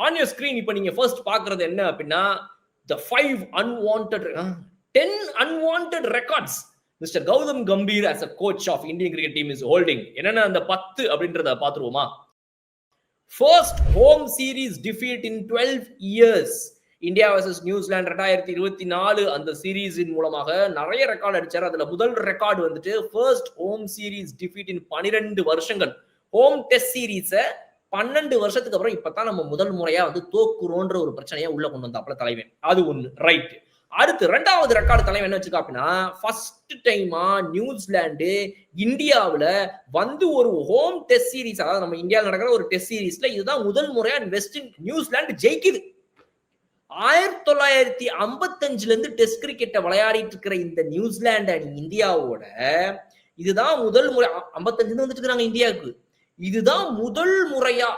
On your screen இப்ப நீங்க first பாக்குறது என்ன அப்படின்னா the 5 unwanted 10 unwanted records Mr. Gautam Gambhir as a coach of Indian cricket team is holding. என்னன்னா அந்த 10 அப்படின்றத பாத்துருவோமா? First home series defeat in 12 years. India vs New Zealand 2024 அந்த சீரீஸின் மூலமாக நிறைய ரெக்கார்ட் அடிச்சார். அதுல முதல் ரெக்கார்ட் வந்துட்டு ஃபர்ஸ்ட் ஹோம் சீரீஸ் டிஃபீட் இன் 12 வருஷங்கள். ஹோம் டெஸ்ட் சீரீஸ 12 வருஷத்துக்கு அப்புறம் இப்பதான் நம்ம முதல் முறையா வந்து தோக்குறோன்ற ஒரு பிரச்சனையை உள்ள கொண்டு வந்தாப்ல தலைவன். அது ஒண்ணு ரைட். அடுத்து ரெண்டாவது ரெக்கார்டு தலைவன் என்ன வச்சுக்கா அப்படின்னா ஃபர்ஸ்ட் டைமா நியூசிலாந்து இந்தியாவுல வந்து ஒரு ஹோம் டெஸ்ட் சீரீஸ், அதாவது நம்ம இந்தியாவில் நடக்கிற ஒரு டெஸ்ட் சீரீஸ்ல இதுதான் முதல் முறையா நியூசிலாந்து ஜெயிக்குது. 1955 இருந்து டெஸ்ட் கிரிக்கெட்டை விளையாடிட்டு இருக்கிற இந்த நியூசிலாந்து அணி இந்தியாவோட இதுதான் முதல் முறை. 55 வந்துட்டு இருக்காங்க இந்தியாவுக்கு. இதுதான் முதல் முறையா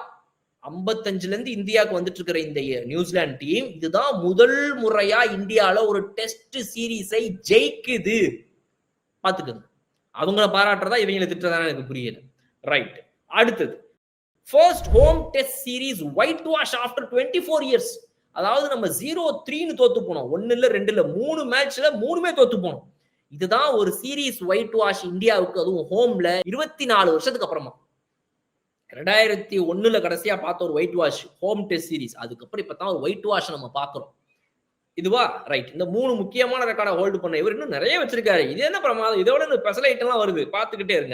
55 இருந்து இந்தியாவுக்கு வந்துட்டு இருக்கிற இந்த நியூசிலாந்து டீம் இதுதான் முதல் முறையா இந்தியால ஒரு டெஸ்ட் சீரீஸை ஜெயிக்குது. பாத்துக்கோங்க, அவங்கள பாராட்டுறதா இவங்களை திட்டுறதா எனக்கு புரியல. ரைட். அடுத்தது first home test series white wash after 24 years. அதாவது நம்ம 0-3 தோத்து போனோம். 1 இல்ல 2 இல்ல 3 மேட்ச்ல 3மே தோத்து போனோம். இதுதான் ஒரு சீரீஸ் ஒயிட் வாஷ் இந்தியாவுக்கு, அதுவும் ஹோம்ல 24 வருஷத்துக்கு அப்புறமா. 2001 கடைசியா பார்த்த ஒரு white wash home test series. அதுக்கப்புறம் இப்பதான் ஒரு ஒயிட் வாஷ் நம்ம பாக்குறோம். இதுவா ரைட். இந்த 3 முக்கியமான ரெக்கார்டை ஹோல்டு பண்ண இவர் இன்னும் நிறைய வச்சிருக்காரு. இது என்ன பிரமாதம், இதோட ஸ்பெஷல் ஐட்டம் எல்லாம் வருது, பாத்துக்கிட்டே இருங்க.